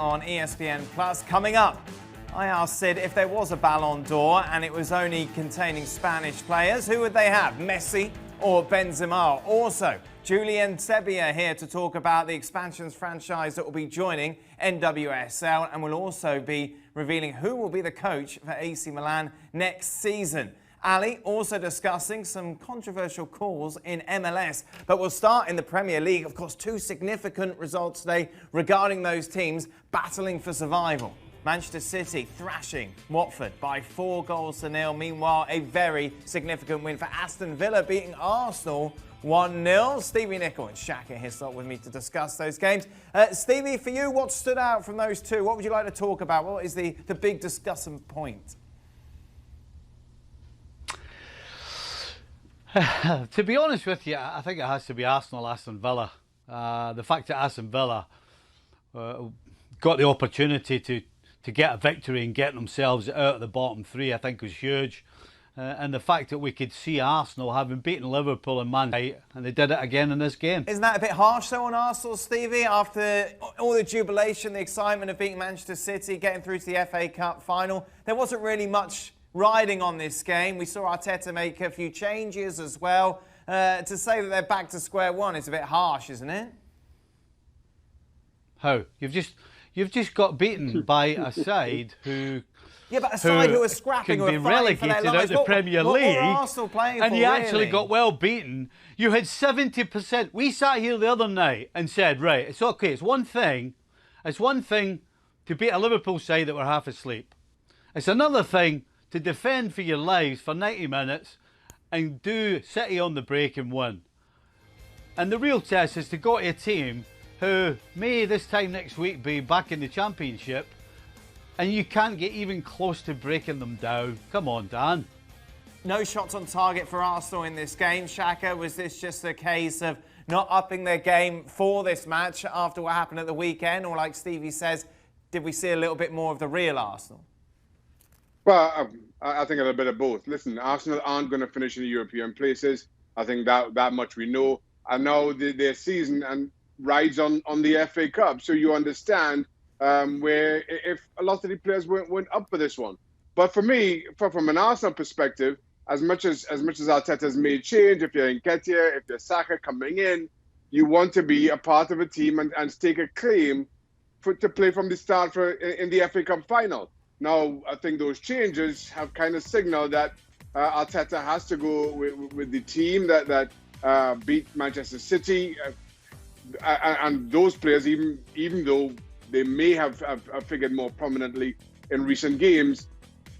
On ESPN Plus. Coming up, I asked Sid if there was a Ballon d'Or and it was only containing Spanish players, who would they have, Messi or Benzema? Also, Julian Sebbia here to talk about the expansions franchise that will be joining NWSL, and will also be revealing who will be the coach for AC Milan next season. Ali also discussing some controversial calls in MLS. But we'll start in the Premier League. Of course, two significant results today regarding those teams battling for survival. Manchester City thrashing Watford by 4-0. Meanwhile, a very significant win for Aston Villa, beating Arsenal 1-0. Stevie, Nicol and Shaka Hislop with me to discuss those games. Stevie, for you, what stood out from those two? What would you like to talk about? What is the big discussion point? To be honest with you, I think it has to be Aston Villa. The fact that Aston Villa got the opportunity to get a victory and get themselves out of the bottom three, I think was huge. And the fact that we could see Arsenal having beaten Liverpool and Man United, and they did it again in this game. Isn't that a bit harsh though on Arsenal, Stevie? After all the jubilation, the excitement of beating Manchester City, getting through to the FA Cup final, there wasn't really much riding on this game. We saw Arteta make a few changes as well. To say that they're back to square one is a bit harsh, isn't it? How? You've just got beaten by a side who... Yeah, but a side who are scrapping, can be relegated out of the Premier League, what were Arsenal playing and for, you actually really? got well beaten. You had 70%. We sat here the other night and said, right, it's okay. It's one thing to beat a Liverpool side that were half asleep. It's another thing to defend for your lives for 90 minutes and do City on the break and win. And the real test is to go to a team who may this time next week be back in the Championship, and you can't get even close to breaking them down. Come on, Dan. No shots on target for Arsenal in this game. Shaka, was this just a case of not upping their game for this match after what happened at the weekend? Or like Stevie says, did we see a little bit more of the real Arsenal? Well, I think a little bit of both. Listen, Arsenal aren't going to finish in the European places. I think that much we know. And now their season and rides on the FA Cup. So you understand where if a lot of the players weren't up for this one. But for me, from an Arsenal perspective, as much as Arteta's made change, if you're Nketiah, if you're Shaka coming in, you want to be a part of a team and stake a claim to play from the start in the FA Cup final. Now, I think those changes have kind of signaled that Arteta has to go with the team that beat Manchester City. And those players, even though they may have figured more prominently in recent games,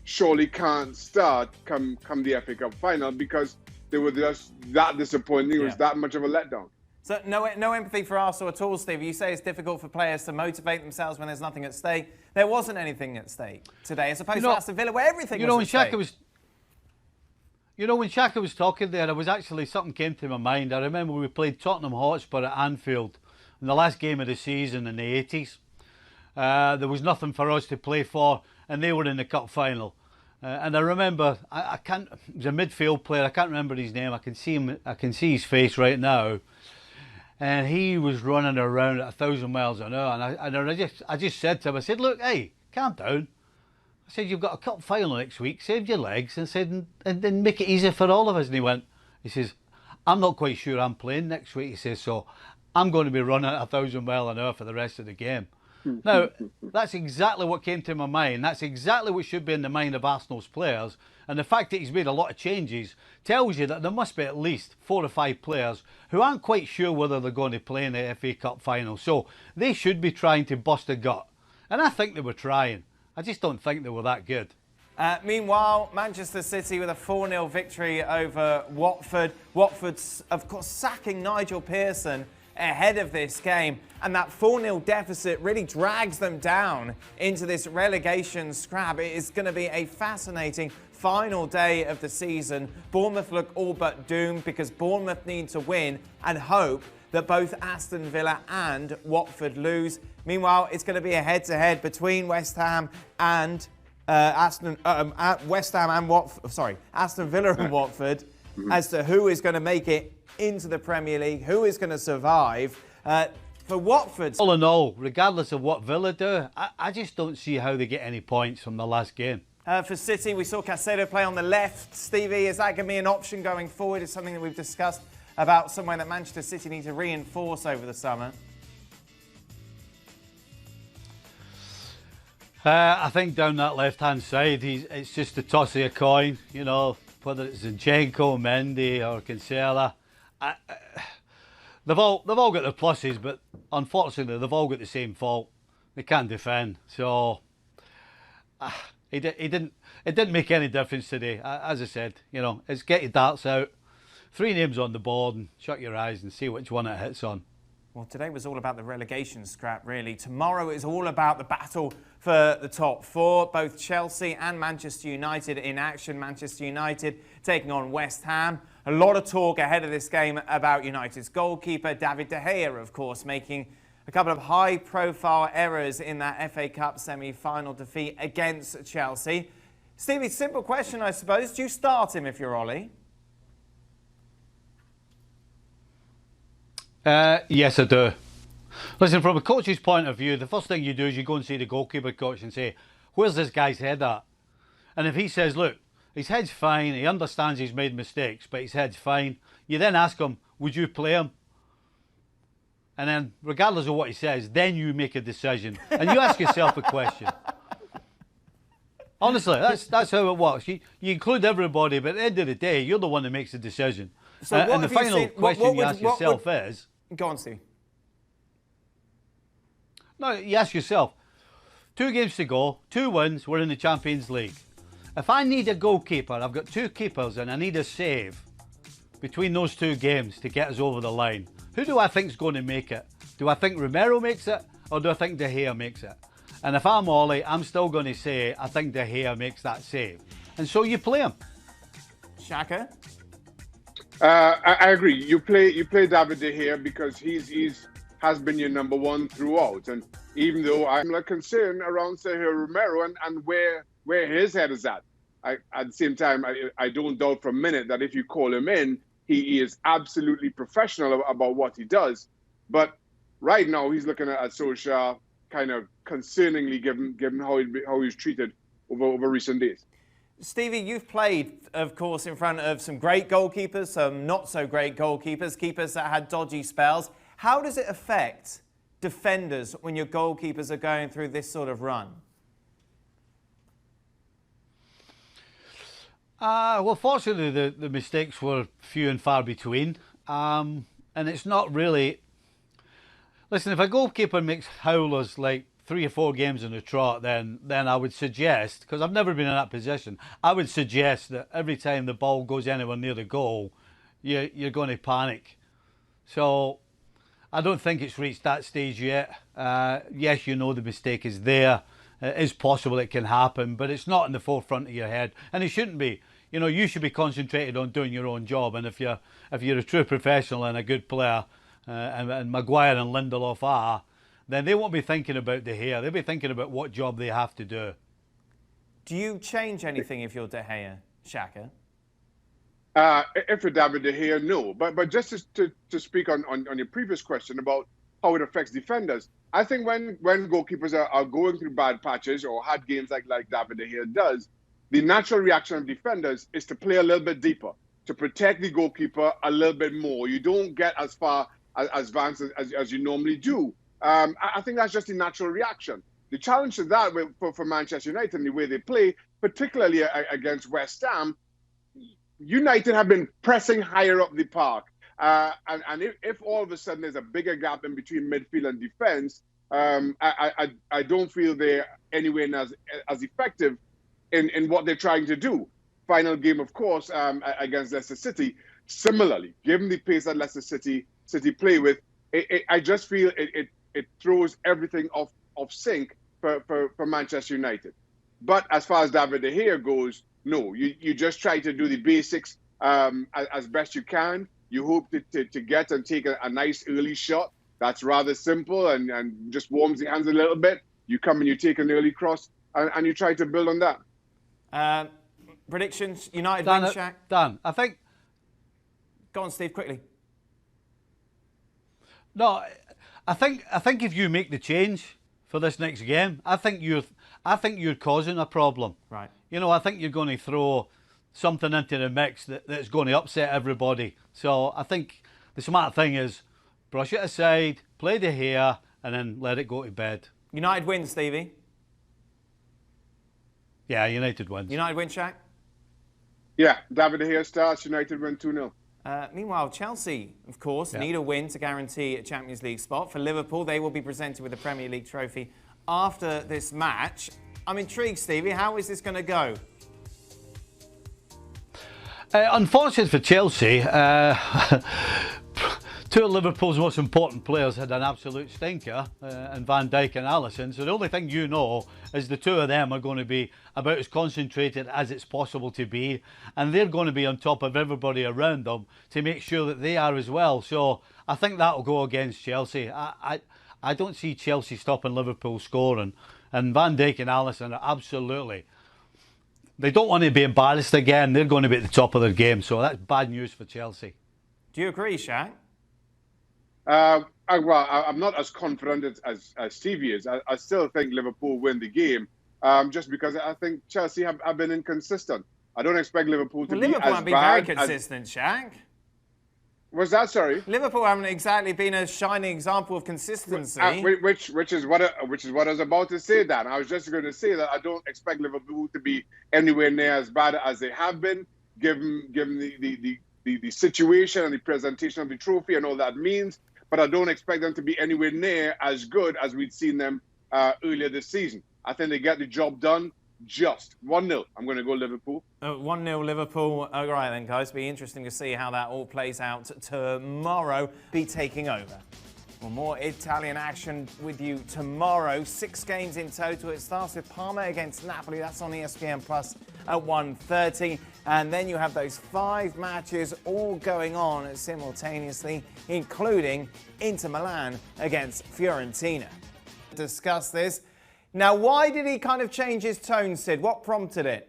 surely can't start come the FA Cup final because they were just that disappointing. It was that much of a letdown. So no empathy for Arsenal at all, Steve. You say it's difficult for players to motivate themselves when there's nothing at stake. There wasn't anything at stake today, as opposed to Aston Villa, where everything was at stake. When Shaka was talking there, something came to my mind. I remember we played Tottenham Hotspur at Anfield in the last game of the season in the 80s. There was nothing for us to play for, and they were in the cup final. And I remember, it was a midfield player. I can't remember his name. I can see his face right now. And he was running around at 1,000 miles an hour. And I just said to him, I said, look, hey, calm down. I said, you've got a cup final next week. Save your legs and then make it easy for all of us. And he says, I'm not quite sure I'm playing next week. He says, so I'm going to be running at 1,000 miles an hour for the rest of the game. Now, that's exactly what came to my mind. That's exactly what should be in the mind of Arsenal's players. And the fact that he's made a lot of changes tells you that there must be at least 4 or 5 players who aren't quite sure whether they're going to play in the FA Cup final. So they should be trying to bust a gut. And I think they were trying. I just don't think they were that good. Meanwhile, Manchester City with a 4-0 victory over Watford. Watford's, of course, sacking Nigel Pearson ahead of this game, and that 4-0 deficit really drags them down into this relegation scrap. It is going to be a fascinating final day of the season. Bournemouth look all but doomed because Bournemouth need to win and hope that both Aston Villa and Watford lose. Meanwhile, it's going to be a head-to-head between West Ham and Aston Villa and Watford as to who is going to make it into the Premier League, who is going to survive. For Watford. All in all, regardless of what Villa do, I just don't see how they get any points from the last game. For City, we saw Caicedo play on the left. Stevie, is that going to be an option going forward? It's something that we've discussed about somewhere that Manchester City need to reinforce over the summer. I think down that left-hand side, it's just a toss of a coin, you know, whether it's Zinchenko, Mendy or Cancela. They've all got their pluses, but unfortunately they've all got the same fault. They can't defend. So it didn't make any difference today. As I said, you know, it's get your darts out, 3 names on the board and shut your eyes and see which one it hits on. Well, today was all about the relegation scrap, really. Tomorrow is all about the battle for the top 4. Both Chelsea and Manchester United in action. Manchester United taking on West Ham. A lot of talk ahead of this game about United's goalkeeper, David De Gea, of course, making a couple of high-profile errors in that FA Cup semi-final defeat against Chelsea. Stevie, simple question, I suppose. Do you start him if you're Ollie? Yes, I do. Listen, from a coach's point of view, the first thing you do is you go and see the goalkeeper coach and say, where's this guy's head at? And if he says, look, his head's fine, he understands he's made mistakes, but his head's fine, you then ask him, would you play him? And then, regardless of what he says, then you make a decision. And you ask yourself a question. Honestly, that's how it works. You include everybody, but at the end of the day, you're the one that makes the decision. So and the final question you ask yourself is... Go on, Steve. No, you ask yourself, 2 games to go, 2 wins, we're in the Champions League. If I need a goalkeeper, I've got 2 keepers and I need a save between those 2 games to get us over the line. Who do I think is going to make it? Do I think Romero makes it or do I think De Gea makes it? And if I'm Ollie, I'm still going to say I think De Gea makes that save. And so you play him. Shaka? I agree. You play David De Gea because he's has been your number 1 throughout. And even though I'm like concerned around Sergio Romero and where his head is at the same time, I don't doubt for a minute that if you call him in, he is absolutely professional about what he does. But right now, he's looking at Solskjaer kind of concerningly, given how he's treated over recent days. Stevie, you've played, of course, in front of some great goalkeepers, some not so great goalkeepers, keepers that had dodgy spells. How does it affect defenders when your goalkeepers are going through this sort of run? Well, fortunately, the mistakes were few and far between. And it's not really... Listen, if a goalkeeper makes howlers like 3 or 4 games in a trot, then I would suggest, because I've never been in that position, I would suggest that every time the ball goes anywhere near the goal, you're going to panic. So I don't think it's reached that stage yet. Yes, you know the mistake is there. It is possible it can happen, but it's not in the forefront of your head, and it shouldn't be. You know, you should be concentrated on doing your own job, and if you're a true professional and a good player, and Maguire and Lindelof are, then they won't be thinking about De Gea. They'll be thinking about what job they have to do. Do you change anything if you're De Gea, Shaka? If you're David De Gea, no. But just to speak on your previous question about how it affects defenders, I think when goalkeepers are going through bad patches or hard games like David De Gea does, the natural reaction of defenders is to play a little bit deeper, to protect the goalkeeper a little bit more. You don't get as far as advanced as you normally do. I think that's just the natural reaction. The challenge to that for Manchester United and the way they play, particularly against West Ham, United have been pressing higher up the park. And if all of a sudden there's a bigger gap in between midfield and defense, I don't feel they're anywhere as effective in what they're trying to do. Final game, of course, against Leicester City. Similarly, given the pace that Leicester City play with, I just feel it throws everything off sync for Manchester United. But as far as David De Gea goes, no, you just try to do the basics as best you can. You hope to get and take a nice early shot. That's rather simple and just warms the hands a little bit. You come and you take an early cross and you try to build on that. Predictions, United win, Shaq? Dan, I think... Go on, Steve, quickly. No, I think if you make the change for this next game, I think you're causing a problem. Right. You know, I think you're going to throw something into the mix that's going to upset everybody. So I think the smart thing is brush it aside, play the hair, and then let it go to bed. United wins, Stevie. Yeah, United wins. United win, Shaq? Yeah, David De Gea starts, United win 2-0. Meanwhile, Chelsea, of course, need a win to guarantee a Champions League spot. For Liverpool, they will be presented with the Premier League trophy after this match. I'm intrigued, Stevie. How is this going to go? Unfortunate for Chelsea, two of Liverpool's most important players had an absolute stinker, and Van Dijk and Alisson. So the only thing you know is the two of them are going to be about as concentrated as it's possible to be, and they're going to be on top of everybody around them to make sure that they are as well. So I think that will go against Chelsea. I don't see Chelsea stopping Liverpool scoring, and Van Dijk and Alisson are absolutely. They don't want to be embarrassed again. They're going to be at the top of their game, so that's bad news for Chelsea. Do you agree, Shaq? I'm not as confident as Stevie is. I still think Liverpool win the game, just because I think Chelsea have been inconsistent. I don't expect Liverpool to be as bad. Liverpool have been very consistent, Shaq. Was that, sorry? Liverpool haven't exactly been a shining example of consistency. Which is what I was about to say, Dan. I was just going to say that I don't expect Liverpool to be anywhere near as bad as they have been, given the situation and the presentation of the trophy and all that means. But I don't expect them to be anywhere near as good as we'd seen them earlier this season. I think they get the job done. Just 1-0. I'm going to go Liverpool. 1-0 Liverpool. All right then, guys. Be interesting to see how that all plays out tomorrow. Be taking over. Well, more Italian action with you tomorrow. 6 games in total. It starts with Parma against Napoli. That's on ESPN Plus at 1:30. And then you have those 5 matches all going on simultaneously, including Inter Milan against Fiorentina. Discuss this. Now, why did he kind of change his tone, Sid? What prompted it?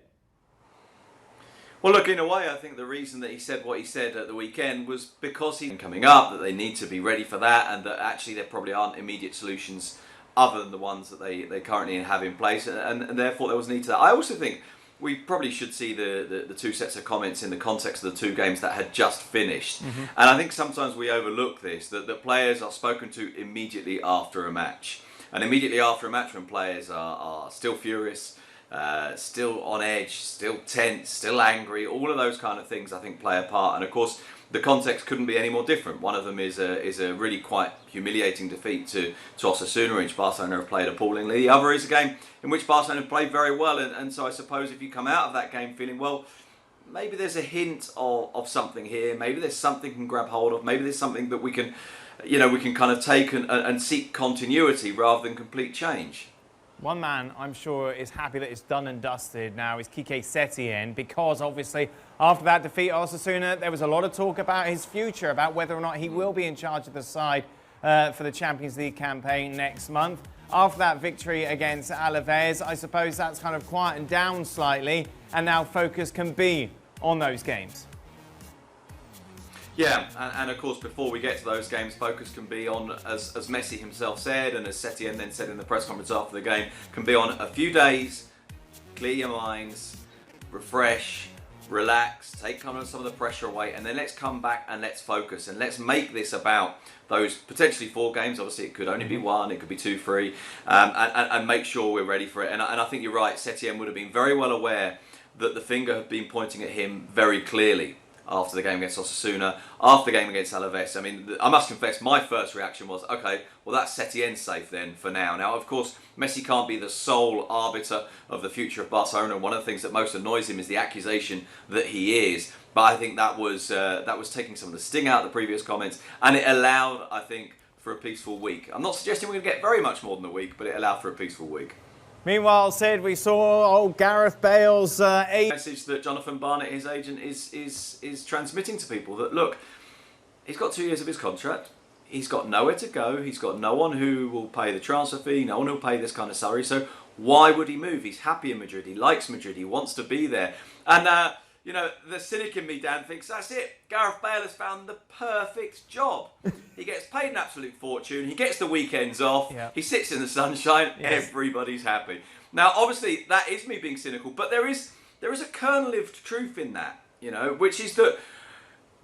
Well, look, in a way, I think the reason that he said what he said at the weekend was because he's coming up, that they need to be ready for that, and that actually there probably aren't immediate solutions other than the ones that they currently have in place, and therefore there was need to that. I also think we probably should see the two sets of comments in the context of the 2 games that had just finished. Mm-hmm. And I think sometimes we overlook this, that players are spoken to immediately after a match. And immediately after a match when players are still furious, still on edge, still tense, still angry, all of those kind of things I think play a part. And of course, the context couldn't be any more different. One of them is a really quite humiliating defeat to Osasuna, in which Barcelona have played appallingly. The other is a game in which Barcelona have played very well. And so I suppose if you come out of that game feeling, well, maybe there's a hint of something here. Maybe there's something we can grab hold of. Maybe there's something that we can kind of take and seek continuity rather than complete change. One man I'm sure is happy that it's done and dusted now is Quique Setien, because obviously after that defeat at Osasuna there was a lot of talk about his future, about whether or not he will be in charge of the side for the Champions League campaign next month. After that victory against Alaves, I suppose that's kind of quietened down slightly, and now focus can be on those games. Yeah, and of course, before we get to those games, focus can be on, as Messi himself said, and as Setien then said in the press conference after the game, can be on a few days, clear your minds, refresh, relax, take some of the pressure away, and then let's come back and let's focus, and let's make this about those potentially 4 games. Obviously, it could only be 1, it could be 2, 3, and make sure we're ready for it. And I think you're right, Setien would have been very well aware that the finger had been pointing at him very clearly after the game against Osasuna, after the game against Alaves. I mean, I must confess, my first reaction was, okay, well, that's Setien's safe then for now. Now, of course, Messi can't be the sole arbiter of the future of Barcelona. One of the things that most annoys him is the accusation that he is. But I think that was taking some of the sting out of the previous comments, and it allowed, I think, for a peaceful week. I'm not suggesting we're going to get very much more than a week, but it allowed for a peaceful week. Meanwhile, Sid, we saw old Gareth Bale's message that Jonathan Barnett, his agent, is transmitting to people that, look, he's got 2 years of his contract. He's got nowhere to go. He's got no one who will pay the transfer fee, no one who will pay this kind of salary. So why would he move? He's happy in Madrid. He likes Madrid. He wants to be there. And you know, the cynic in me, Dan, thinks that's it. Gareth Bale has found the perfect job. He gets paid an absolute fortune. He gets the weekends off. Yeah. He sits in the sunshine. Yes. Everybody's happy. Now, obviously, that is me being cynical, but there is a kernel of truth in that, you know, which is that,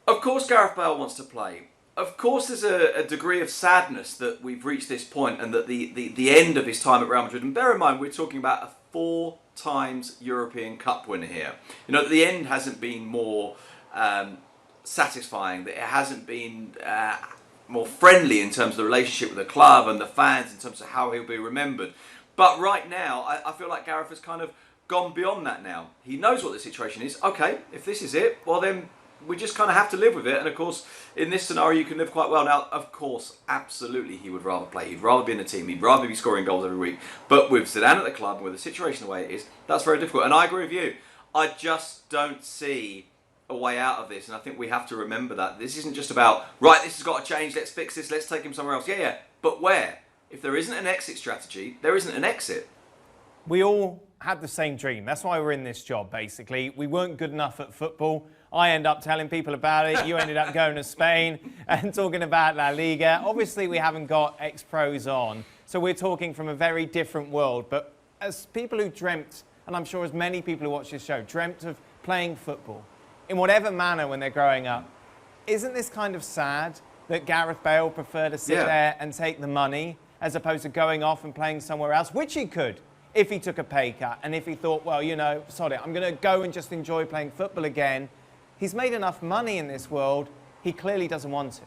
of course, Gareth Bale wants to play. Of course, there's a degree of sadness that we've reached this point and that the end of his time at Real Madrid. And bear in mind, we're talking about a 4 times European Cup winner here. You know, the end hasn't been more satisfying. That it hasn't been more friendly in terms of the relationship with the club and the fans in terms of how he'll be remembered. But right now, I feel like Gareth has kind of gone beyond that now. He knows what the situation is. Okay, if this is it, well then we just kind of have to live with it. And of course, in this scenario, you can live quite well. Now, of course, absolutely, he would rather play. He'd rather be in the team. He'd rather be scoring goals every week. But with Zidane at the club, with the situation the way it is, that's very difficult. And I agree with you. I just don't see a way out of this. And I think we have to remember that. This isn't just about, right, this has got to change. Let's fix this. Let's take him somewhere else. Yeah. But where? If there isn't an exit strategy, there isn't an exit. We all had the same dream. That's why we're in this job, basically. We weren't good enough at football. I end up telling people about it. You ended up going to Spain and talking about La Liga. Obviously, we haven't got ex-pros on, so we're talking from a very different world. But as people who dreamt, and I'm sure as many people who watch this show, dreamt of playing football in whatever manner when they're growing up, isn't this kind of sad that Gareth Bale preferred to sit there and take the money as opposed to going off and playing somewhere else, which he could if he took a pay cut and if he thought, well, you know, sod it, I'm going to go and just enjoy playing football again. He's made enough money in this world, he clearly doesn't want to.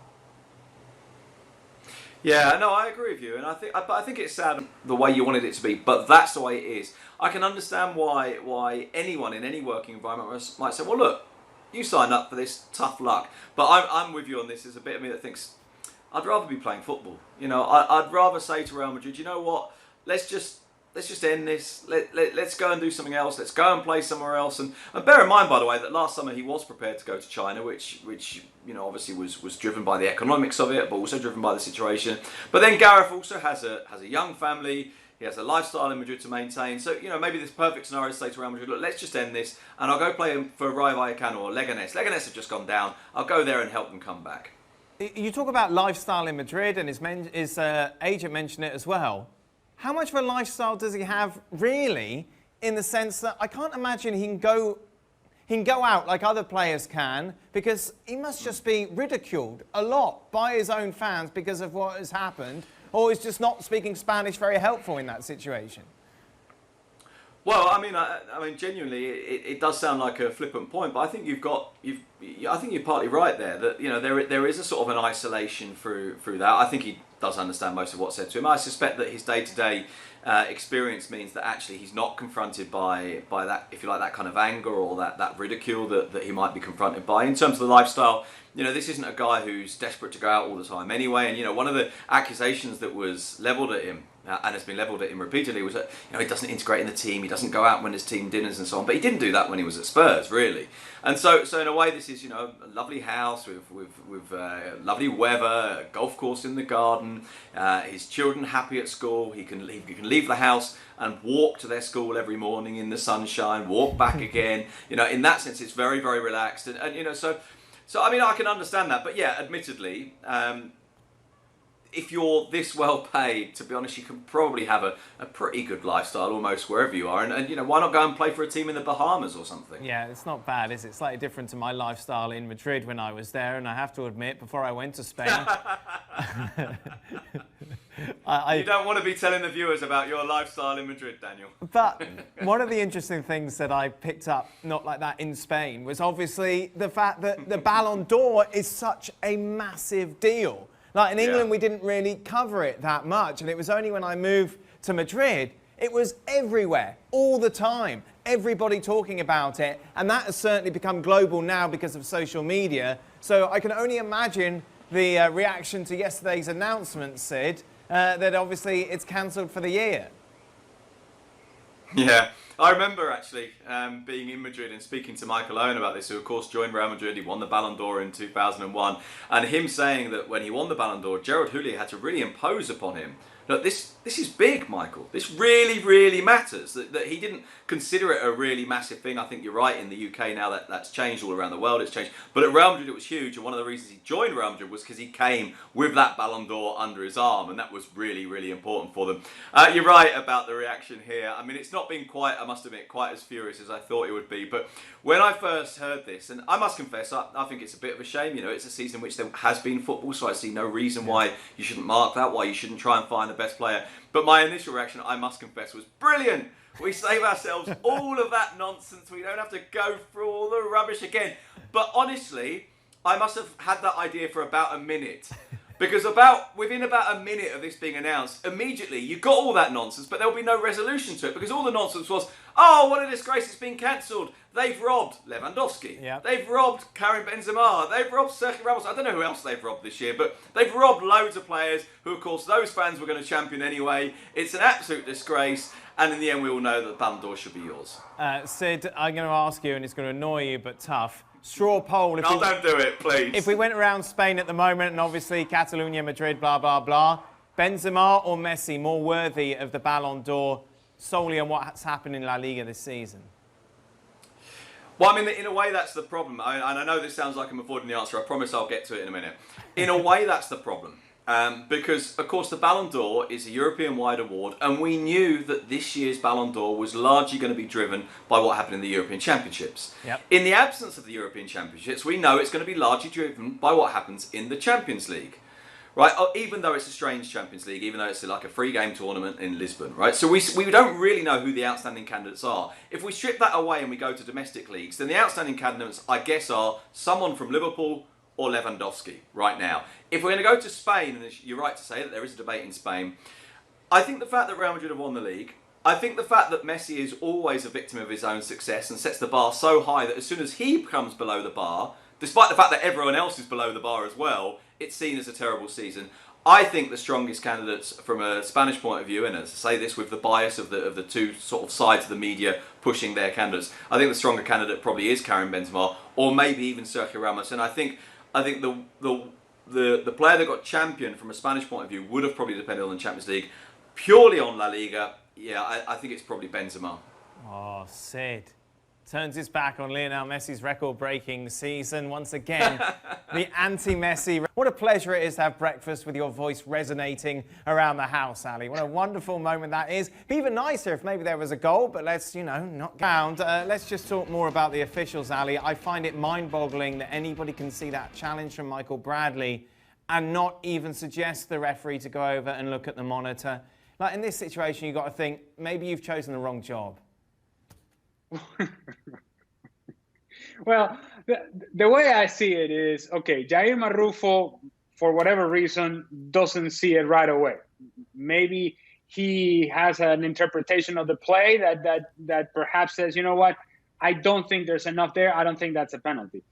Yeah, no, I agree with you, and I think it's sad the way you wanted it to be, but that's the way it is. I can understand why anyone in any working environment might say, well, look, you signed up for this, tough luck. But I'm with you on this. There's a bit of me that thinks I'd rather be playing football. You know, I'd rather say to Real Madrid, you know what, let's just end this. Let's go and do something else. Let's go and play somewhere else. And bear in mind, by the way, that last summer he was prepared to go to China, which you know obviously was driven by the economics of it, but also driven by the situation. But then Gareth also has a young family. He has a lifestyle in Madrid to maintain. So you know maybe this perfect scenario is to say to Real Madrid, look, let's just end this, and I'll go play for Rayo Vallecano or Leganés. Leganés have just gone down. I'll go there and help them come back. You talk about lifestyle in Madrid, and his agent mentioned it as well. How much of a lifestyle does he have, really, in the sense that I can't imagine he can go out like other players can, because he must just be ridiculed a lot by his own fans because of what has happened, or is just not speaking Spanish very helpful in that situation? Well, I mean, genuinely, it does sound like a flippant point, but I think I think you're partly right there. That you know there is a sort of an isolation through that. I think he does understand most of what's said to him. I suspect that his day-to-day experience means that actually he's not confronted by that, if you like, that kind of anger or that ridicule that he might be confronted by. In terms of the lifestyle, you know, this isn't a guy who's desperate to go out all the time anyway. And you know, one of the accusations that was levelled at him. And has been levelled at him repeatedly was that you know he doesn't integrate in the team, he doesn't go out when there's team dinners and so on. But he didn't do that when he was at Spurs, really. And so in a way, this is you know a lovely house with lovely weather, a golf course in the garden, his children happy at school. He can leave the house and walk to their school every morning in the sunshine, walk back again. You know, in that sense, it's very very relaxed. And you know, so I mean, I can understand that. But yeah, admittedly. If you're this well paid, to be honest, you can probably have a pretty good lifestyle almost wherever you are. And you know, why not go and play for a team in the Bahamas or something? Yeah, it's not bad, is it? Slightly different to my lifestyle in Madrid when I was there. And I have to admit, before I went to Spain... You don't want to be telling the viewers about your lifestyle in Madrid, Daniel. But one of the interesting things that I picked up, not like that in Spain, was obviously the fact that the Ballon d'Or is such a massive deal. Like in England, we didn't really cover it that much. And it was only when I moved to Madrid, it was everywhere, all the time. Everybody talking about it. And that has certainly become global now because of social media. So I can only imagine the reaction to yesterday's announcement, Sid, that obviously it's cancelled for the year. Yeah, I remember actually being in Madrid and speaking to Michael Owen about this, who of course joined Real Madrid. He won the Ballon d'Or in 2001, and him saying that when he won the Ballon d'Or, Gerard Houllier had to really impose upon him that this this is big, Michael. This really, really matters. That he didn't consider it a really massive thing. I think you're right. In the UK now, that's changed all around the world. It's changed. But at Real Madrid, it was huge. And one of the reasons he joined Real Madrid was because he came with that Ballon d'Or under his arm. And that was really, really important for them. You're right about the reaction here. I mean, it's not been quite, I must admit, quite as furious as I thought it would be. But when I first heard this, and I must confess, I think it's a bit of a shame. You know, it's a season in which there has been football, so I see no reason why you shouldn't mark that, why you shouldn't try and find the best player. But my initial reaction, I must confess, was brilliant. We save ourselves all of that nonsense. We don't have to go through all the rubbish again. But honestly, I must have had that idea for about a minute. Because within about a minute of this being announced, immediately you got all that nonsense, but there'll be no resolution to it. Because all the nonsense was, oh, what a disgrace, it's been cancelled. They've robbed Lewandowski. Yep. They've robbed Karim Benzema. They've robbed Sergio Ramos. I don't know who else they've robbed this year, but they've robbed loads of players who, of course, those fans were going to champion anyway. It's an absolute disgrace. And in the end, we all know that the Ballon d'Or should be yours. Sid, I'm going to ask you, and it's going to annoy you, but tough. Straw poll. Don't do it, please. If we went around Spain at the moment, and obviously Catalonia, Madrid, blah, blah, blah, Benzema or Messi more worthy of the Ballon d'Or solely on what's happened in La Liga this season? Well, I mean, in a way, that's the problem. And I know this sounds like I'm avoiding the answer. I promise I'll get to it in a minute. In a way, that's the problem. Because, of course, the Ballon d'Or is a European-wide award, and we knew that this year's Ballon d'Or was largely going to be driven by what happened in the European Championships. Yep. In the absence of the European Championships, we know it's going to be largely driven by what happens in the Champions League. Right, even though it's a strange Champions League, even though it's like a free-game tournament in Lisbon, right? So we don't really know who the outstanding candidates are. If we strip that away and we go to domestic leagues, then the outstanding candidates, I guess, are someone from Liverpool or Lewandowski right now. If we're going to go to Spain, and you're right to say that there is a debate in Spain, I think the fact that Real Madrid have won the league, I think the fact that Messi is always a victim of his own success and sets the bar so high that as soon as he comes below the bar, despite the fact that everyone else is below the bar as well, it's seen as a terrible season. I think the strongest candidates from a Spanish point of view, and as I say this with the bias of the two sort of sides of the media pushing their candidates, I think the stronger candidate probably is Karim Benzema, or maybe even Sergio Ramos. And I think the player that got championed from a Spanish point of view would have probably depended on the Champions League. Purely on La Liga, yeah, I think it's probably Benzema. Oh, Sid turns his back on Lionel Messi's record-breaking season once again. The anti-Messi. What a pleasure it is to have breakfast with your voice resonating around the house, Ali. What a wonderful moment that is. Be even nicer if maybe there was a goal, but let's, not count. Let's just talk more about the officials, Ali. I find it mind-boggling that anybody can see that challenge from Michael Bradley and not even suggest the referee to go over and look at the monitor. Like, in this situation, you've got to think, maybe you've chosen the wrong job. Well, the way I see it is, okay, Jair Marrufo, for whatever reason, doesn't see it right away. Maybe he has an interpretation of the play that perhaps says, you know what, I don't think there's enough there. I don't think that's a penalty.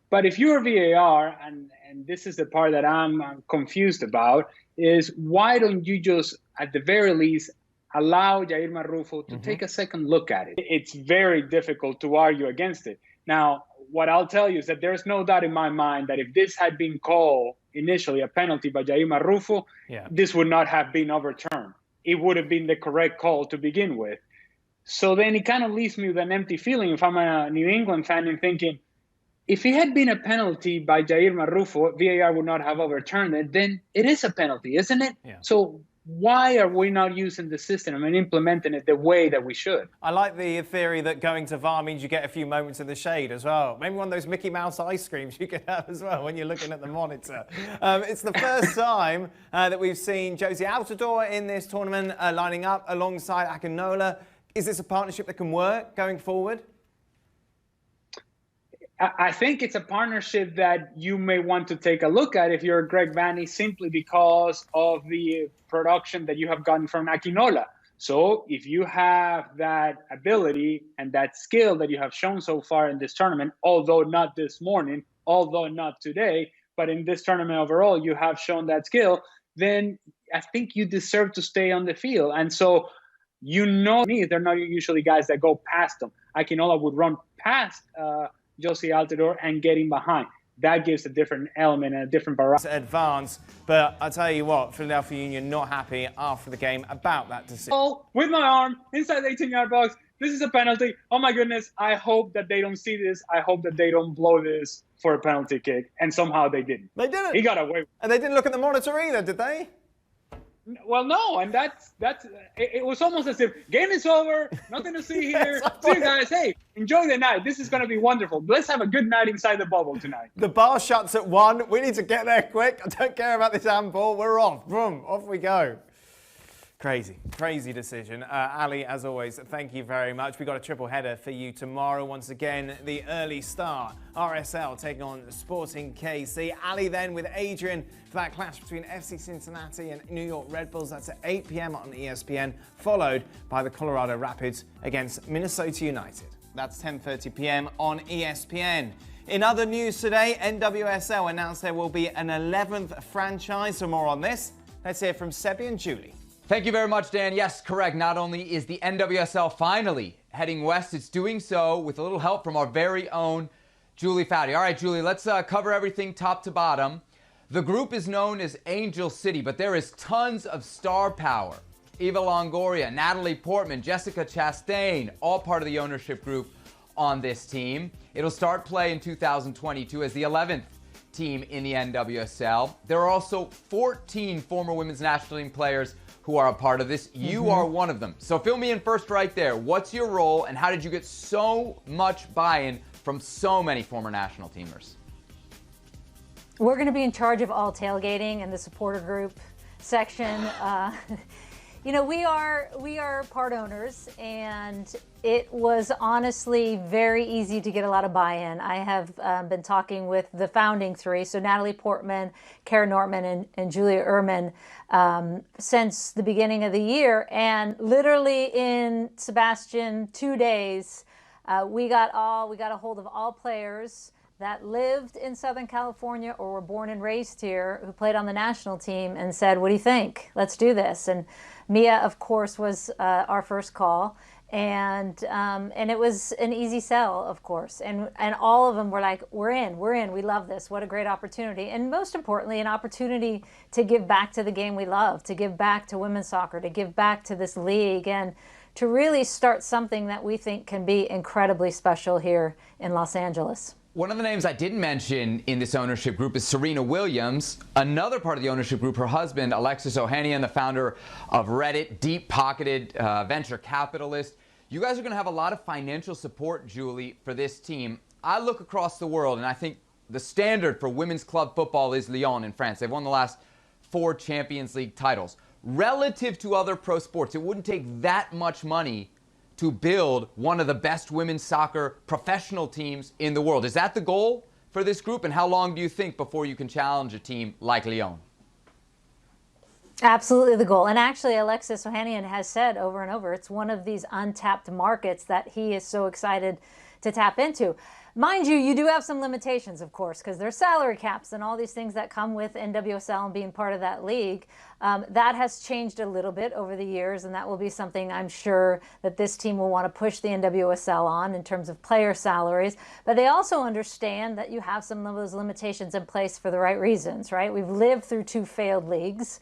But if you're VAR, and this is the part that I'm confused about, is why don't you just, at the very least, allow Jair Marrufo to take a second look at it? It's very difficult to argue against it. Now, what I'll tell you is that there's no doubt in my mind that if this had been called initially a penalty by Jair Marrufo, this would not have been overturned. It would have been the correct call to begin with. So then it kind of leaves me with an empty feeling if I'm a New England fan and thinking, if it had been a penalty by Jair Marrufo, VAR would not have overturned it, then it is a penalty, isn't it? Yeah. So why are we not using the system and implementing it the way that we should? I like the theory that going to VAR means you get a few moments in the shade as well. Maybe one of those Mickey Mouse ice creams you could have as well when you're looking at the monitor. It's the first time that we've seen Josie Altidore in this tournament lining up alongside Akinola. Is this a partnership that can work going forward? I think it's a partnership that you may want to take a look at if you're Greg Vanney, simply because of the production that you have gotten from Akinola. So if you have that ability and that skill that you have shown so far in this tournament, although not this morning, although not today, but in this tournament overall, you have shown that skill, then I think you deserve to stay on the field. And so, they're not usually guys that go past them. Akinola would run past Josie Altidore and get in behind. that gives a different element and a different variety. Advance, but I tell you what, Philadelphia Union not happy after the game about that decision. Oh, with my arm inside the 18-yard box. This is a penalty. Oh my goodness. I hope that they don't see this. I hope that they don't blow this for a penalty kick. And somehow they didn't. They didn't. He got away. And they didn't look at the monitor either, did they? Well, no, and it was almost as if game is over, nothing to see here. See you guys, hey, enjoy the night. This is going to be wonderful. Let's have a good night inside the bubble tonight. The bar shuts at 1. We need to get there quick. I don't care about this handball. We're off. Boom, off we go. Crazy decision. Ali, as always, thank you very much. We've got a triple header for you tomorrow. Once again, the early start. RSL taking on Sporting KC. Ali then with Adrian for that clash between FC Cincinnati and New York Red Bulls. That's at 8 p.m. on ESPN, followed by the Colorado Rapids against Minnesota United. That's 10:30 p.m. on ESPN. In other news today, NWSL announced there will be an 11th franchise. For more on this, let's hear from Sebi and Julie. Thank you very much, Dan. Yes, correct. Not only is the NWSL finally heading west, it's doing so with a little help from our very own Julie Foudy. All right, Julie, let's cover everything top to bottom. The group is known as Angel City, but there is tons of star power. Eva Longoria, Natalie Portman, Jessica Chastain, all part of the ownership group on this team. It'll start play in 2022 as the 11th team in the NWSL. There are also 14 former women's national team players who are a part of this. You are one of them. So fill me in first right there. What's your role and how did you get so much buy-in from so many former national teamers? We're going to be in charge of all tailgating and the supporter group section. You know, we are part owners, and it was honestly very easy to get a lot of buy-in. I have been talking with the founding three, so Natalie Portman, Kara Nortman, and Julia Ehrman, since the beginning of the year. And literally in, Sebastian, 2 days, we got a hold of all players that lived in Southern California or were born and raised here, who played on the national team, and said, what do you think? Let's do this. And Mia, of course, was our first call. And it was an easy sell, of course. And all of them were like, we're in, we love this. What a great opportunity. And most importantly, an opportunity to give back to the game we love, to give back to women's soccer, to give back to this league, and to really start something that we think can be incredibly special here in Los Angeles. One of the names I didn't mention in this ownership group is Serena Williams. Another part of the ownership group, her husband, Alexis Ohanian, the founder of Reddit, deep-pocketed venture capitalist. You guys are going to have a lot of financial support, Julie, for this team. I look across the world, and I think the standard for women's club football is Lyon in France. They've won the last 4 Champions League titles. Relative to other pro sports, it wouldn't take that much money to build one of the best women's soccer professional teams in the world. Is that the goal for this group? And how long do you think before you can challenge a team like Lyon? Absolutely the goal. And actually, Alexis Ohanian has said over and over, it's one of these untapped markets that he is so excited to tap into. Mind you, you do have some limitations, of course, because there's salary caps and all these things that come with NWSL and being part of that league. That has changed a little bit over the years, and that will be something I'm sure that this team will want to push the NWSL on in terms of player salaries. But they also understand that you have some of those limitations in place for the right reasons, right? We've lived through 2 failed leagues.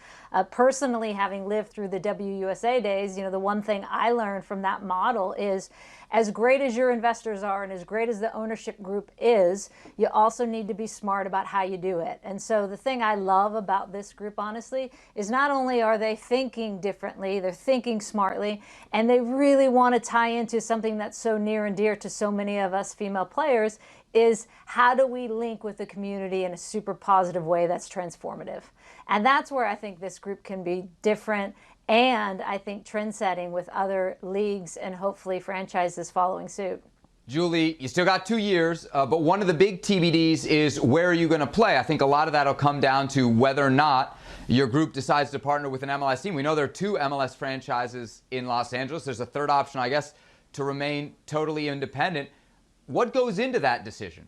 Personally, having lived through the WUSA days, you know, the one thing I learned from that model is, as great as your investors are and as great as the ownership group is, you also need to be smart about how you do it. And so the thing I love about this group, honestly, is not only are they thinking differently, they're thinking smartly, and they really want to tie into something that's so near and dear to so many of us female players, is how do we link with the community in a super positive way that's transformative. And that's where I think this group can be different, and I think trend-setting with other leagues and hopefully franchises following suit. Julie, you still got 2 years, but one of the big TBDs is where are you going to play? I think a lot of that will come down to whether or not your group decides to partner with an MLS team. We know there are 2 MLS franchises in Los Angeles. There's a third option, I guess, to remain totally independent. What goes into that decision?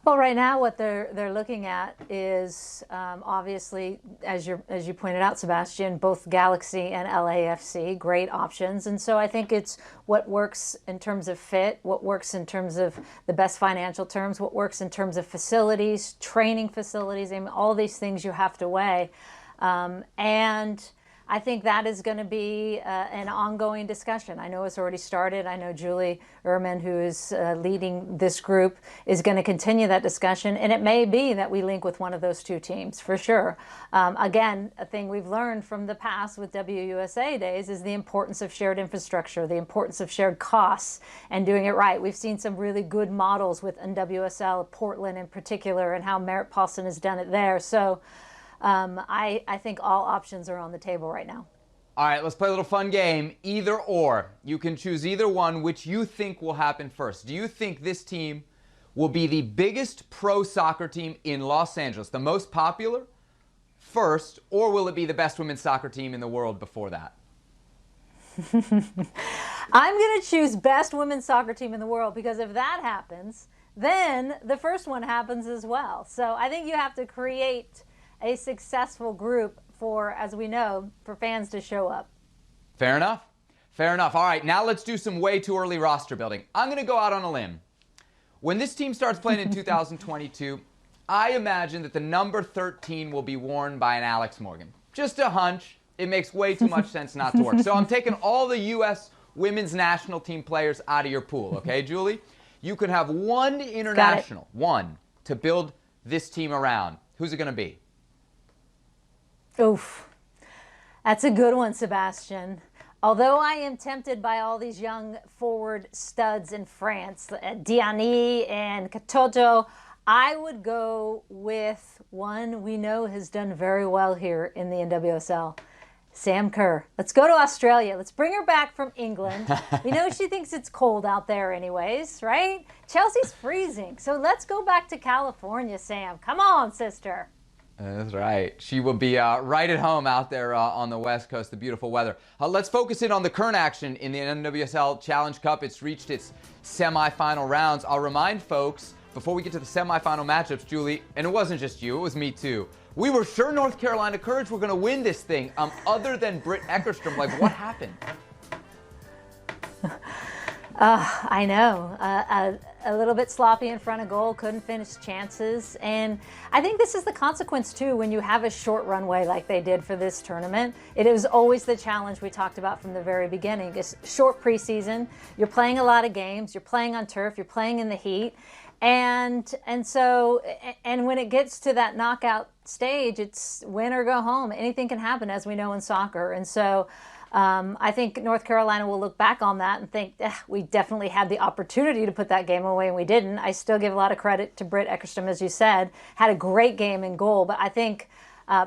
Well, right now, what they're looking at is obviously, as you pointed out, Sebastian, both Galaxy and LAFC, great options, and so I think it's what works in terms of fit, what works in terms of the best financial terms, what works in terms of facilities, training facilities. I mean, all these things you have to weigh, and I think that is going to be an ongoing discussion. I know it's already started. I know Julie Ehrman, who is leading this group, is going to continue that discussion. And it may be that we link with one of those two teams, for sure. Again, a thing we've learned from the past with WUSA days is the importance of shared infrastructure, the importance of shared costs, and doing it right. We've seen some really good models with NWSL, Portland in particular, and how Merritt Paulson has done it there. So I think all options are on the table right now. All right, let's play a little fun game. Either or. You can choose either one. Which you think will happen first? Do you think this team will be the biggest pro soccer team in Los Angeles, the most popular first, or will it be the best women's soccer team in the world before that? I'm going to choose best women's soccer team in the world, because if that happens, then the first one happens as well. So I think you have to create a successful group for, as we know, for fans to show up. Fair enough. Fair enough. All right, now let's do some way too early roster building. I'm going to go out on a limb. When this team starts playing in 2022, I imagine that the number 13 will be worn by an Alex Morgan. Just a hunch. It makes way too much sense not to work. So I'm taking all the U.S. women's national team players out of your pool, okay, Julie? You could have one international, one, to build this team around. Who's it going to be? Oof, that's a good one, Sebastian. Although I am tempted by all these young forward studs in France, Diani and Katoto, I would go with one we know has done very well here in the NWSL, Sam Kerr. Let's go to Australia. Let's bring her back from England. We know she thinks it's cold out there anyways, right? Chelsea's freezing. So let's go back to California, Sam. Come on, sister. That's right. She will be right at home out there on the West Coast, the beautiful weather. Let's focus in on the current action in the NWSL Challenge Cup. It's reached its semifinal rounds. I'll remind folks, before we get to the semifinal matchups, Julie, and it wasn't just you, it was me too. We were sure North Carolina Courage were going to win this thing. Other than Britt Eckerstrom, like, what happened? I know. A little bit sloppy in front of goal, couldn't finish chances. And I think this is the consequence, too, when you have a short runway like they did for this tournament. It is always the challenge we talked about from the very beginning. It's short preseason. You're playing a lot of games. You're playing on turf. You're playing in the heat. And when it gets to that knockout stage, it's win or go home. Anything can happen, as we know in soccer. And so I think North Carolina will look back on that and think, we definitely had the opportunity to put that game away and we didn't. I still give a lot of credit to Britt Eckerstrom, as you said, had a great game in goal. But I think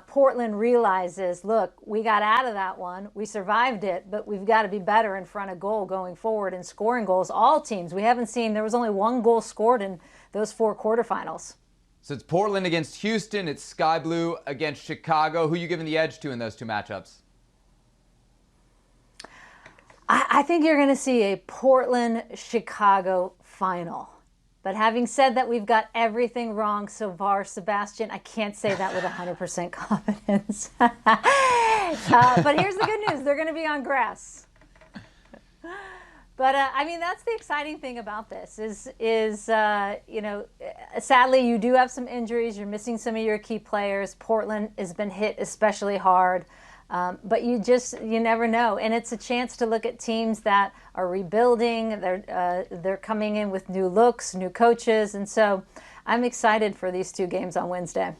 Portland realizes, look, we got out of that one. We survived it, but we've got to be better in front of goal going forward and scoring goals. All teams. We haven't seen, there was only one goal scored in those 4 quarterfinals. So it's Portland against Houston. It's Sky Blue against Chicago. Who are you giving the edge to in those two matchups? I think you're going to see a Portland-Chicago final. But having said that, we've got everything wrong so far, Sebastian. I can't say that with 100% confidence. But here's the good news. They're going to be on grass. But, I mean, that's the exciting thing about this is you know, sadly, you do have some injuries. You're missing some of your key players. Portland has been hit especially hard. But you never know. And it's a chance to look at teams that are rebuilding. They're coming in with new looks, new coaches. And so I'm excited for these 2 games on Wednesday.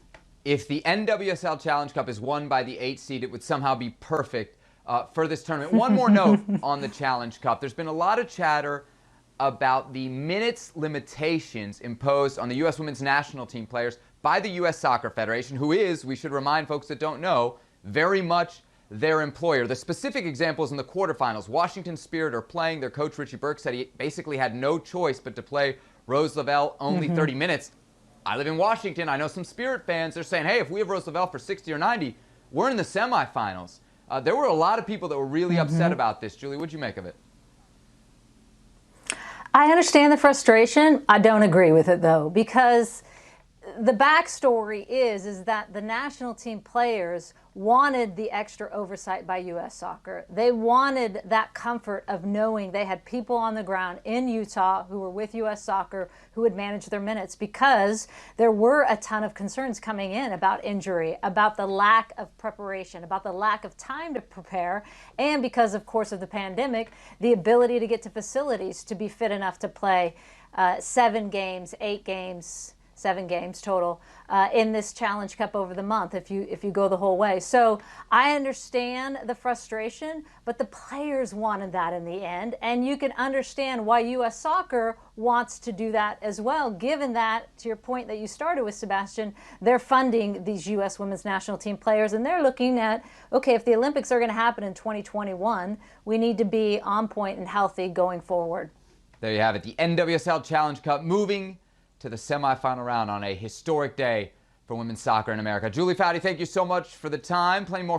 If the NWSL Challenge Cup is won by the 8th seed, it would somehow be perfect for this tournament. One more note on the Challenge Cup. There's been a lot of chatter about the minutes limitations imposed on the U.S. women's national team players by the U.S. Soccer Federation, who is, we should remind folks that don't know, very much their employer. The specific examples in the quarterfinals, Washington Spirit are playing. Their coach, Richie Burke, said he basically had no choice but to play Rose Lavelle only 30 minutes. I live in Washington. I know some Spirit fans. They're saying, hey, if we have Rose Lavelle for 60 or 90, we're in the semifinals. There were a lot of people that were really upset about this. Julie, what'd you make of it? I understand the frustration. I don't agree with it, though, because The backstory is that the national team players wanted the extra oversight by U.S. Soccer. They wanted that comfort of knowing they had people on the ground in Utah who were with U.S. Soccer who would manage their minutes, because there were a ton of concerns coming in about injury, about the lack of preparation, about the lack of time to prepare, and because, of course, of the pandemic, the ability to get to facilities to be fit enough to play 7 games, 8 games, 7 games total in this Challenge Cup over the month if you go the whole way. So I understand the frustration, but the players wanted that in the end, and you can understand why U.S. Soccer wants to do that as well, given that, to your point that you started with, Sebastian, they're funding these U.S. women's national team players, and they're looking at, okay, if the Olympics are going to happen in 2021, we need to be on point and healthy going forward. There you have it, the NWSL Challenge Cup moving to the semifinal round on a historic day for women's soccer in America. Julie Foudy, thank you so much for the time. Plenty more